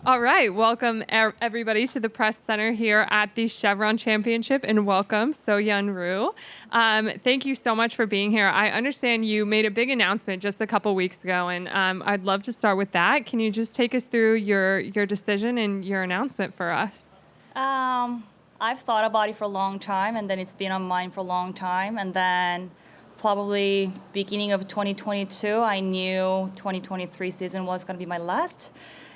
All right, welcome everybody to the press center here at the Cheveron Championship, and welcome Soyun Ryu. Thank you so much for being here. I understand you made a big announcement just a couple weeks ago, and I'd love to start with that. Can you just take us through your decision and your announcement for us? I've thought about it for a long time, and then it's been on mind for a long time, and then probably beginning of 2022, I knew 2023 season was going to be my last.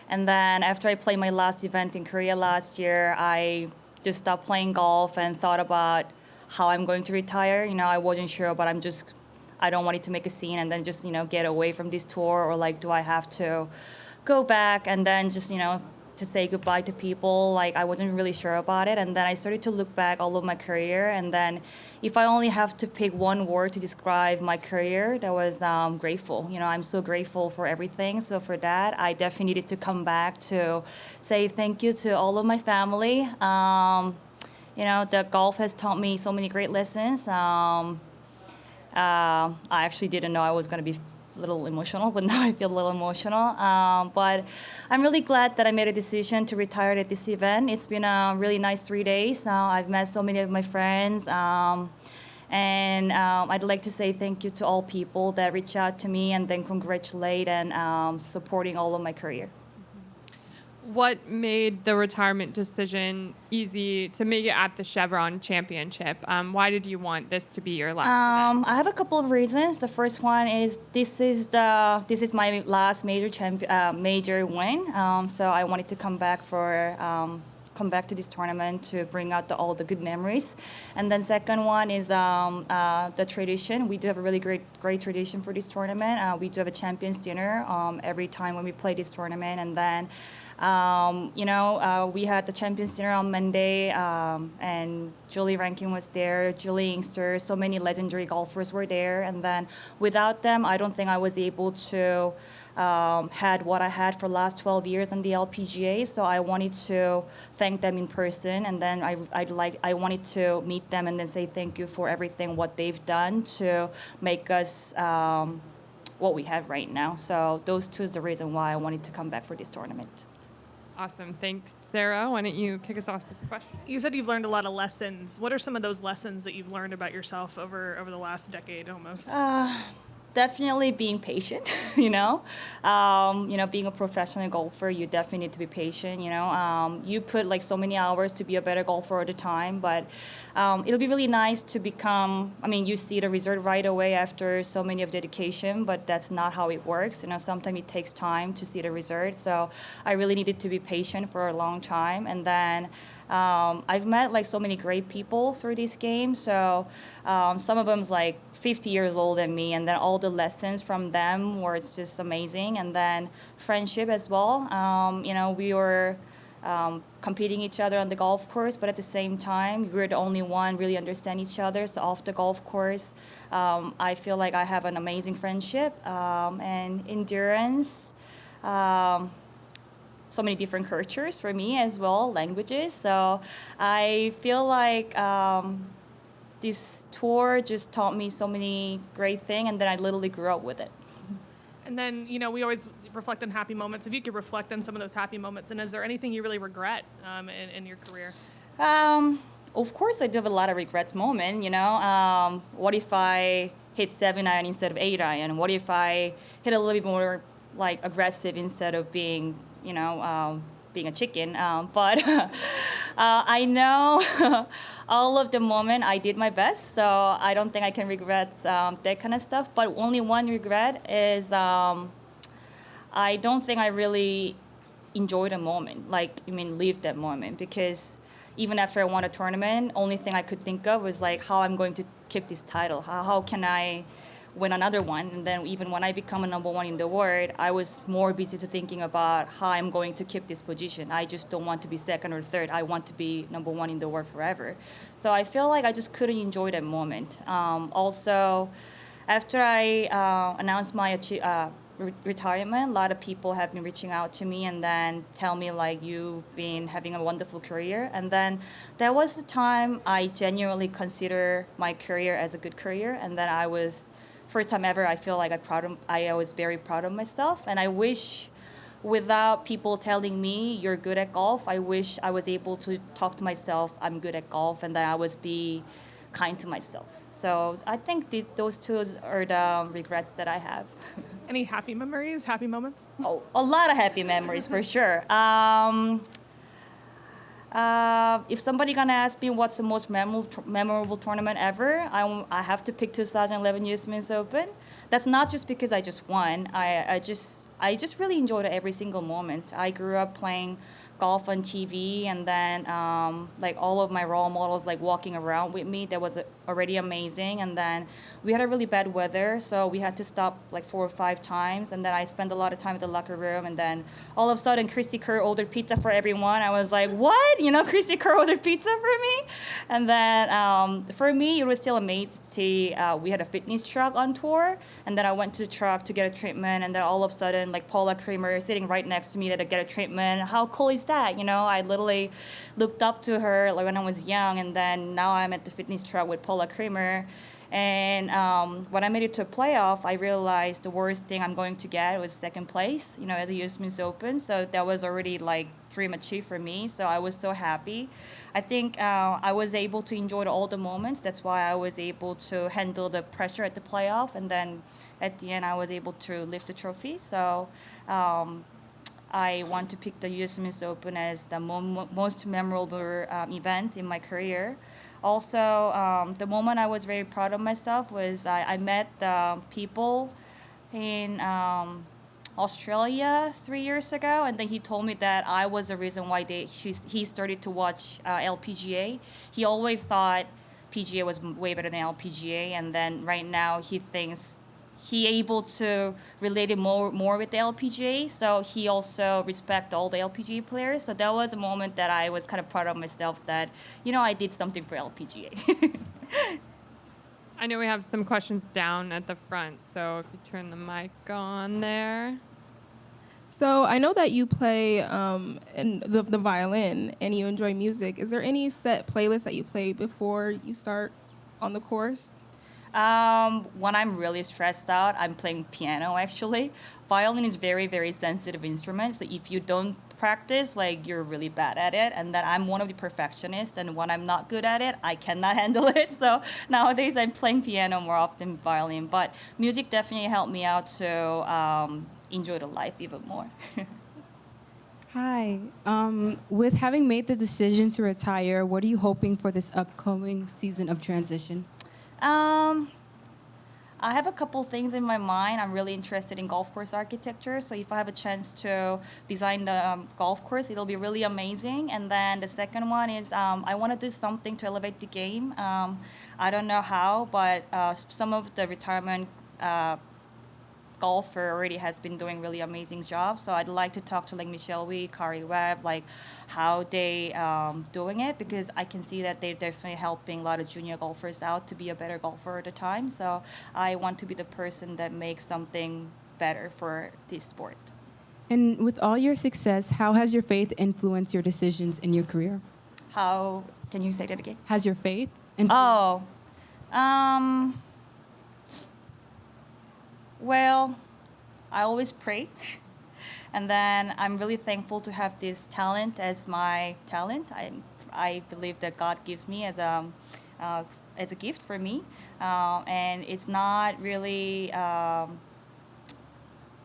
And then after I played my last event in Korea last year, I just stopped playing golf and thought about how I'm going to retire. I wasn't sure, but I don't want it to make a scene and then just, get away from this tour, or like, do I have to go back and then just, to say goodbye to people. Like, I wasn't really sure about it. And then I started to look back all of my career. And then if I only have to pick one word to describe my career, that was grateful. I'm so grateful for everything. So for that, I definitely needed to come back to say thank you to all of my family. The golf has taught me so many great lessons. I actually didn't know I was going to be a little emotional, but now I feel a little emotional. But I'm really glad that I made a decision to retire at this event. It's been a really nice 3 days. I've met so many of my friends. And I'd like to say thank you to all people that reach out to me and then congratulate and supporting all of my career. What made the retirement decision easy to make it at the Cheveron Championship? Why did you want this to be your last event? I have a couple of reasons. The first one is this is my last major win. So I wanted to come back to this tournament to bring out all the good memories. And then second one is the tradition. We do have a really great tradition for this tournament. We do have a champions dinner every time when we play this tournament. And then we had the champions dinner on Monday, and Julie Rankin was there, Julie Inkster, so many legendary golfers were there. And then without them, I don't think I was able to had what I had for the last 12 years on the LPGA. So I wanted to thank them in person, and then I wanted to meet them and then say thank you for everything what they've done to make us what we have right now. So those two is the reason why I wanted to come back for this tournament. Awesome. Thanks, Sarah. Why don't you kick us off with the question? You said you've learned a lot of lessons. What are some of those lessons that you've learned about yourself over the last decade almost? Definitely being patient, being a professional golfer, you definitely need to be patient, you put like so many hours to be a better golfer all the time, but it'll be really nice to you see the result right away after so many of dedication, but that's not how it works. Sometimes it takes time to see the result. So I really needed to be patient for a long time. And then I've met like so many great people through this game. So some of them's like 50 years old than me, and then all the lessons from them were just amazing. And then friendship as well. We were competing each other on the golf course, but at the same time, we're the only one really understand each other. So off the golf course, I feel like I have an amazing friendship and endurance. So many different cultures for me as well, languages. So I feel like this tour just taught me so many great things, and then I literally grew up with it. And then, we always reflect on happy moments. If you could reflect on some of those happy moments, and is there anything you really regret in your career? Of course, I do have a lot of regrets moments, What if I hit 7-iron instead of 8-iron? What if I hit a little bit more like aggressive instead of being being a chicken. But I know all of the moment I did my best, so I don't think I can regret that kind of stuff. But only one regret is I don't think I really enjoyed the moment, live that moment, because even after I won a tournament, only thing I could think of was like how I'm going to keep this title. How can I win another one? And then even when I become a number one in the world, I was more busy to thinking about how I'm going to keep this position. I just don't want to be second or third. I want to be number one in the world forever. So I feel like I just couldn't enjoy that moment. Also, after I announced my retirement, a lot of people have been reaching out to me and then tell me like, you've been having a wonderful career. And then that was the time I genuinely consider my career as a good career. And then I was, first time ever, I feel like I was very proud of myself. And I wish without people telling me you're good at golf, I wish I was able to talk to myself, I'm good at golf, and that I was be kind to myself. So I think those two are the regrets that I have. Any happy memories, happy moments? Oh, a lot of happy memories for sure. If somebody gonna ask me what's the most memorable tournament ever, I have to pick 2011 US Men's Open. That's not just because I just won. I just really enjoyed every single moment. I grew up playing golf on TV, and then like all of my role models like walking around with me. That was already amazing. And then we had a really bad weather, so we had to stop like 4 or 5 times. And then I spent a lot of time at the locker room. And then all of a sudden, Christy Kerr ordered pizza for everyone. I was like, what? You know, Christy Kerr ordered pizza for me? And then for me, it was still amazing to see we had a fitness truck on tour. And then I went to the truck to get a treatment. And then all of a sudden, like Paula Creamer sitting right next to me to get a treatment. How cool is that? You know, I literally looked up to her like when I was young, and then now I'm at the fitness truck with Paula Creamer. And when I made it to a playoff, I realized the worst thing I'm going to get was second place, you know, as a US Men's Open. So that was already like dream achieved for me. So I was so happy. I think I was able to enjoy all the moments. That's why I was able to handle the pressure at the playoff. And then at the end, I was able to lift the trophy. So I want to pick the US Men's Open as the most memorable event in my career. Also, the moment I was very proud of myself was I met people in Australia 3 years ago, and then he told me that I was the reason why he started to watch LPGA. He always thought PGA was way better than LPGA, and then right now he thinks he able to relate it more with the LPGA, so he also respect all the LPGA players. So that was a moment that I was kind of proud of myself that, you know, I did something for LPGA. I know we have some questions down at the front, so if you turn the mic on there. So I know that you play in the violin and you enjoy music. Is there any set playlist that you play before you start on the course? When I'm really stressed out, I'm playing piano actually. Violin is very, very sensitive instrument. So if you don't practice, like you're really bad at it. And then I'm one of the perfectionists. And when I'm not good at it, I cannot handle it. So nowadays I'm playing piano more often than violin. But music definitely helped me out to enjoy the life even more. Hi. With having made the decision to retire, what are you hoping for this upcoming season of transition? I have a couple things in my mind. I'm really interested in golf course architecture. So if I have a chance to design the golf course, it'll be really amazing. And then the second one is I want to do something to elevate the game. I don't know how, but some of the retirement golfer already has been doing really amazing job. So I'd like to talk to like Michelle Wee, Kari Webb, like how they doing it, because I can see that they're definitely helping a lot of junior golfers out to be a better golfer at a time. So I want to be the person that makes something better for this sport. And with all your success, how has your faith influenced your decisions in your career? How, can you say that again? Has your faith Well, I always pray. And then I'm really thankful to have this talent as my talent. I believe that God gives me as a gift for me. And it's not really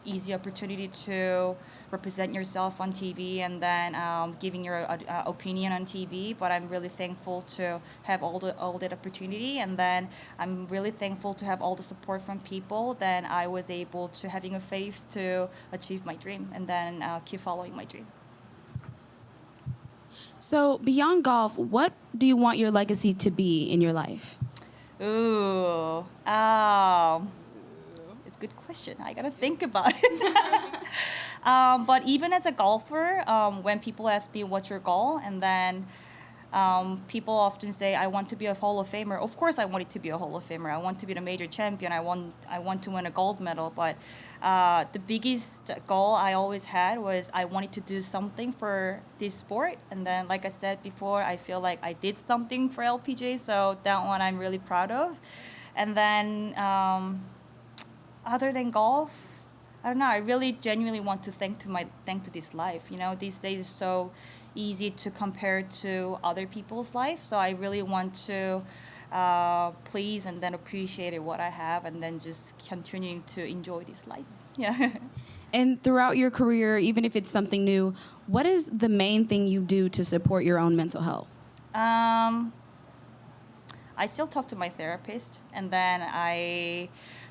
easy opportunity to represent yourself on TV and then giving your opinion on TV. But I'm really thankful to have all that opportunity, and then I'm really thankful to have all the support from people. Then I was able to having a faith to achieve my dream, and then keep following my dream. So beyond golf, what do you want your legacy to be in your life? Ooh, it's a good question. I gotta think about it. But even as a golfer, when people ask me what's your goal, and then people often say I want to be a Hall of Famer. Of course, I want it to be a Hall of Famer. I want to be the major champion. I want to win a gold medal. But the biggest goal I always had was I wanted to do something for this sport. And then, like I said before, I feel like I did something for LPGA. So that one I'm really proud of. And then other than golf, I don't know. I really genuinely want to thank to this life. These days it's so easy to compare to other people's life. So I really want to please and then appreciate what I have, and then just continuing to enjoy this life. Yeah. And throughout your career, even if it's something new, what is the main thing you do to support your own mental health? I still talk to my therapist, and then I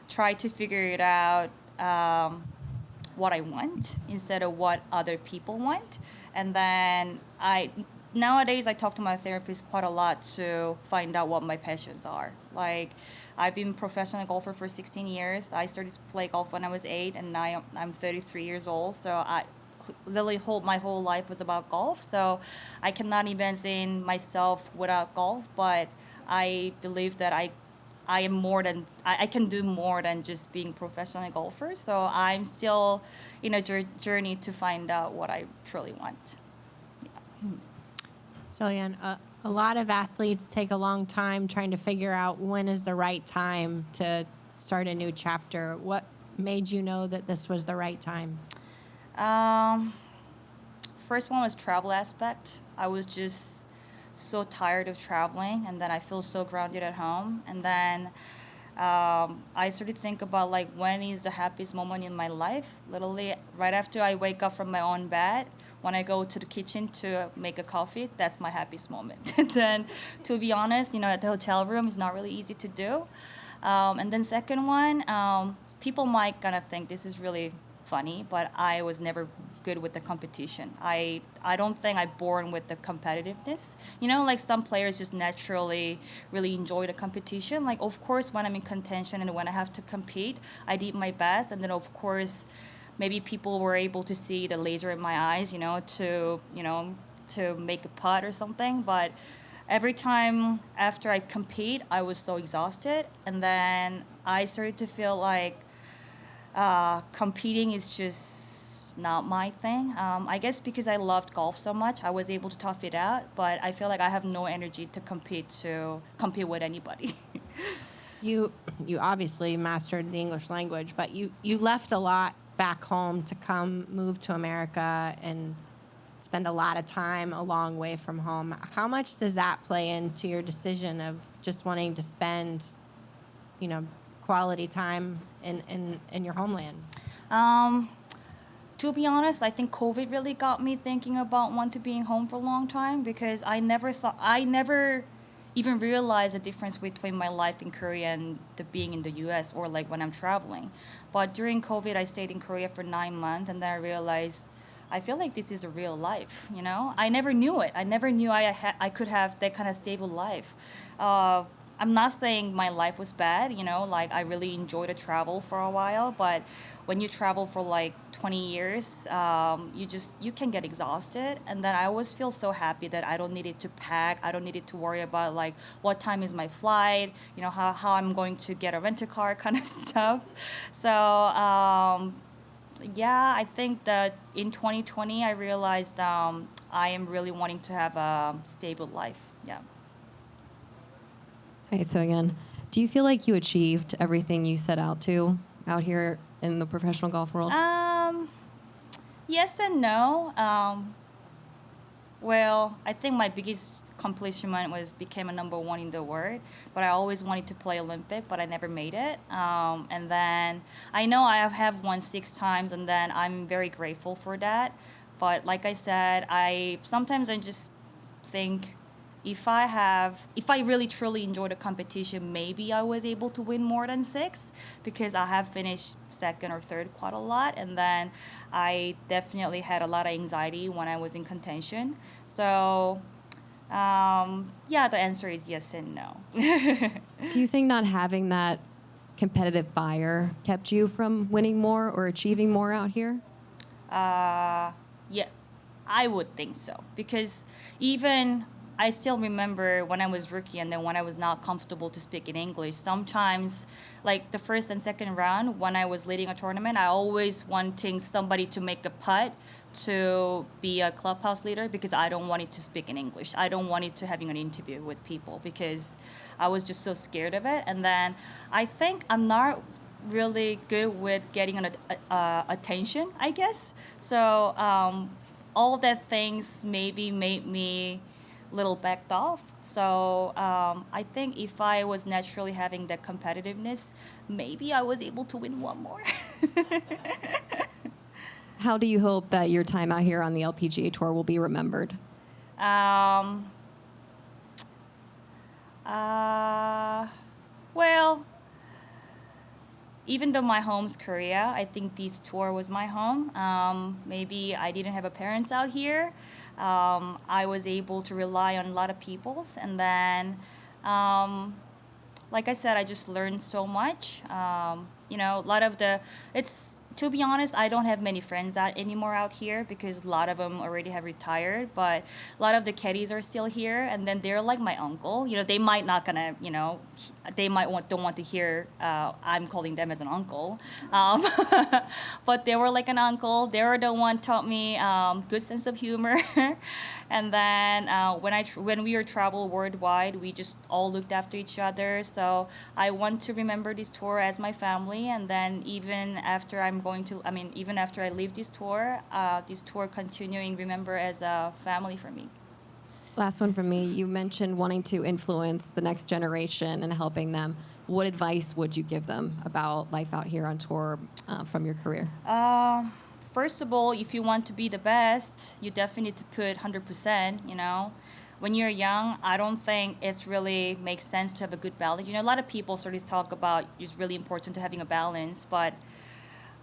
try to figure it out what I want instead of what other people want. And then nowadays I talk to my therapist quite a lot to find out what my passions are. Like, I've been a professional golfer for 16 years. I started to play golf when I was 8, and now I'm 33 years old. So I literally my whole life was about golf. So I cannot imagine myself without golf, but I believe that I can do more than just being a professional golfer. So I'm still in a journey to find out what I truly want. Soyeon, a lot of athletes take a long time trying to figure out when is the right time to start a new chapter. What made you know that this was the right time? First one was travel aspect. I was just so tired of traveling, and then I feel so grounded at home. And then I started to think about, like, when is the happiest moment in my life. Literally right after I wake up from my own bed, when I go to the kitchen to make a coffee, that's my happiest moment. And then, to be honest, at the hotel room, it's not really easy to do. And then second one, people might gonna think this is really funny, but I was never good with the competition. I don't think I'm born with the competitiveness. Like, some players just naturally really enjoy the competition. Like, of course, when I'm in contention and when I have to compete, I did my best. And then, of course, maybe people were able to see the laser in my eyes, to make a putt or something. But every time after I compete, I was so exhausted. And then I started to feel like competing is just not my thing. I guess because I loved golf so much, I was able to tough it out. But I feel like I have no energy to compete with anybody. You obviously mastered the English language, but you left a lot back home to move to America and spend a lot of time a long way from home. How much does that play into your decision of just wanting to spend, quality time in your homeland? To be honest, I think COVID really got me thinking about wanting to being home for a long time, because I never even realized the difference between my life in Korea and being in the US, or like when I'm traveling. But during COVID, I stayed in Korea for 9 months, and then I realized I feel like this is a real life, I never knew it. I never knew I could have that kind of stable life. I'm not saying my life was bad, like, I really enjoyed the travel for a while, but when you travel for like 20 years, you can get exhausted. And then I always feel so happy that I don't need it to pack. I don't need it to worry about, like, what time is my flight, how I'm going to get a rental car kind of stuff. So, yeah, I think that in 2020, I realized I am really wanting to have a stable life. Yeah. Hi, Soyeon. Do you feel like you achieved everything you set out to out here in the professional golf world? Yes and no. Well, I think my biggest accomplishment was became a number 1 in the world, but I always wanted to play Olympic, but I never made it. And then I know I have won 6 times, and then I'm very grateful for that. But like I said, sometimes I just think, if I really truly enjoy the competition, maybe I was able to win more than 6, because I have finished second or third quite a lot, and then I definitely had a lot of anxiety when I was in contention. So, yeah, the answer is yes and no. Do you think not having that competitive fire kept you from winning more or achieving more out here? Yeah, I would think so, because even I still remember when I was rookie, and then when I was not comfortable to speak in English, sometimes, like the first and second round, when I was leading a tournament, I always wanting somebody to make a putt to be a clubhouse leader, because I don't want it to speak in English. I don't want it to having an interview with people, because I was just so scared of it. And then I think I'm not really good with getting attention, I guess. So all that things maybe made me little backed off. So I think if I was naturally having that competitiveness, maybe I was able to win one more. How do you hope that your time out here on the LPGA Tour will be remembered? Well, even though my home's Korea, I think this tour was my home. Maybe I didn't have a parents out here. I was able to rely on a lot of people's, and then, like I said, I just learned so much. You know, a lot of to be honest, I don't have many friends anymore out here because a lot of them already have retired. But a lot of the caddies are still here, and then they're like my uncle. You know, they might not gonna, you know, they might don't want to hear I'm calling them as an uncle, but they were like an uncle. They were the one taught me good sense of humor. And then when we were travel worldwide, we just all looked after each other. So I want to remember this tour as my family. And then even after even after I leave this tour continuing remember as a family for me. Last one from me. You mentioned wanting to influence the next generation and helping them. What advice would you give them about life out here on tour from your career? First of all, if you want to be the best, you definitely need to put 100%, you know. When you're young, I don't think it's really makes sense to have a good balance. You know, a lot of people sort of talk about it's really important to having a balance, but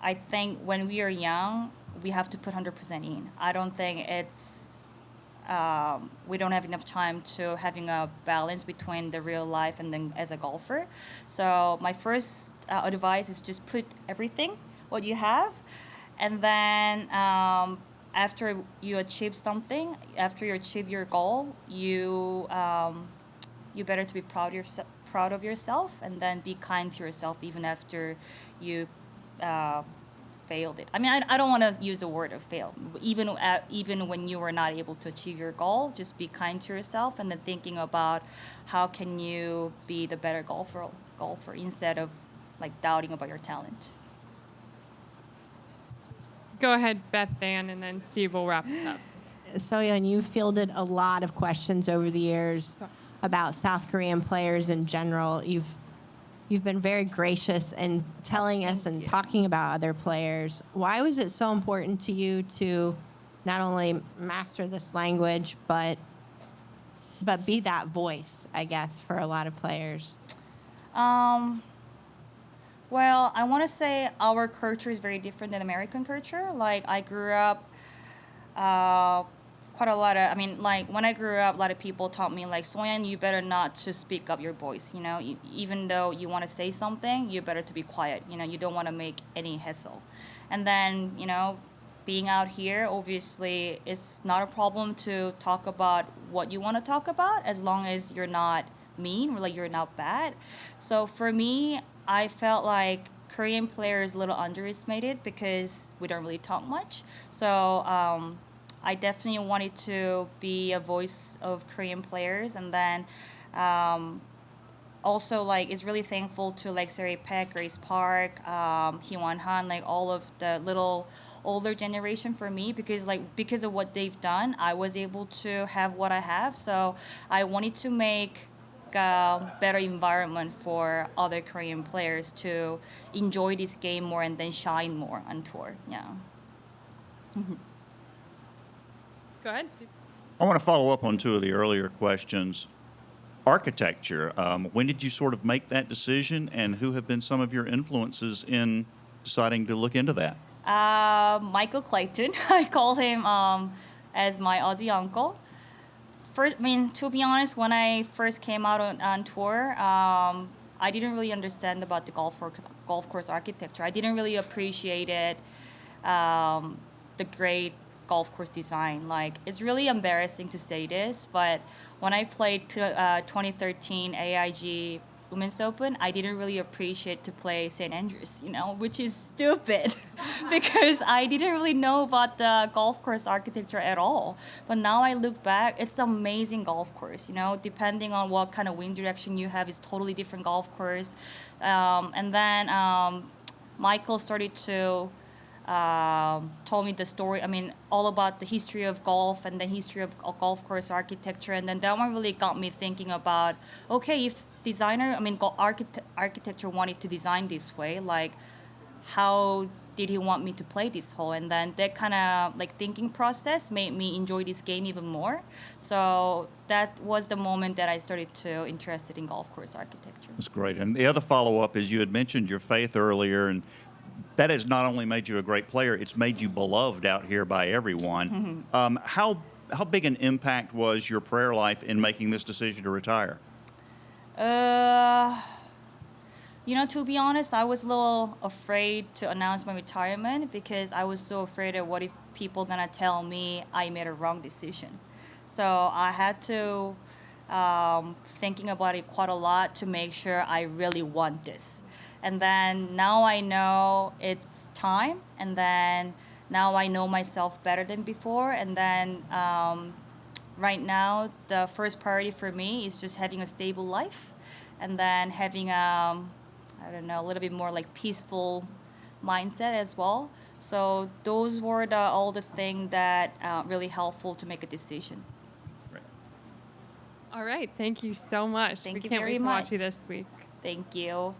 I think when we are young, we have to put 100% in. I don't think we don't have enough time to having a balance between the real life and then as a golfer. So my first advice is just put everything, what you have, and then after you achieve something, after you achieve your goal, you better to be proud of yourself, and then be kind to yourself even after you failed it. I mean, I don't want to use the word of fail. Even when you were not able to achieve your goal, just be kind to yourself, and then thinking about how can you be the better golfer instead of like doubting about your talent. Go ahead, Beth Ann, and then Steve will wrap it up. Soyeon, you've fielded a lot of questions over the years about South Korean players in general. You've been very gracious in telling us and talking about other players. Why was it so important to you to not only master this language, but be that voice, I guess, for a lot of players? Well, I want to say our culture is very different than American culture. Like, I grew up quite a lot of, like, when I grew up, a lot of people taught me, like, Soyeon, you better not to speak up your voice, you know? Even though you want to say something, you better to be quiet. You know, you don't want to make any hassle. And then, you know, being out here, obviously, it's not a problem to talk about what you want to talk about as long as you're not mean or, like, you're not bad. So for me, I felt like Korean players a little underestimated because we don't really talk much. So I definitely wanted to be a voice of Korean players, and then also like is really thankful to like Seri Peck, Grace Park, Hyewon Han, like all of the little older generation for me, because of what they've done, I was able to have what I have. So I wanted to make a better environment for other Korean players to enjoy this game more and then shine more on tour. Yeah. Go ahead, Steve. I want to follow up on two of the earlier questions. Architecture, when did you sort of make that decision, and who have been some of your influences in deciding to look into that? Michael Clayton. I call him as my Aussie uncle. First, to be honest, when I first came out on tour, I didn't really understand about the golf course architecture. I didn't really appreciate it, the great golf course design. Like, it's really embarrassing to say this, but when I played 2013 AIG Women's Open, I didn't really appreciate to play St. Andrews, which is stupid because I didn't really know about the golf course architecture at all. But now I look back, it's an amazing golf course, depending on what kind of wind direction you have, it's totally different golf course. And then Michael started to told me the story, all about the history of golf and the history of golf course architecture. And then that one really got me thinking about, okay, if architecture wanted to design this way, like how did he want me to play this hole? And then that kind of thinking process made me enjoy this game even more. So that was the moment that I started to interested in golf course architecture. That's great. And the other follow-up is you had mentioned your faith earlier, and that has not only made you a great player, it's made you beloved out here by everyone. Mm-hmm. How big an impact was your prayer life in making this decision to retire? To be honest, I was a little afraid to announce my retirement because I was so afraid of what if people gonna tell me I made a wrong decision. So I had to thinking about it quite a lot to make sure I really want this. And then now I know it's time, and then now I know myself better than before. And then right now, the first priority for me is just having a stable life, and then having a little bit more peaceful mindset as well. So those were all the things that really helpful to make a decision. All right, thank you so much. Thank we you can't very wait to much. watch you this week. Thank you.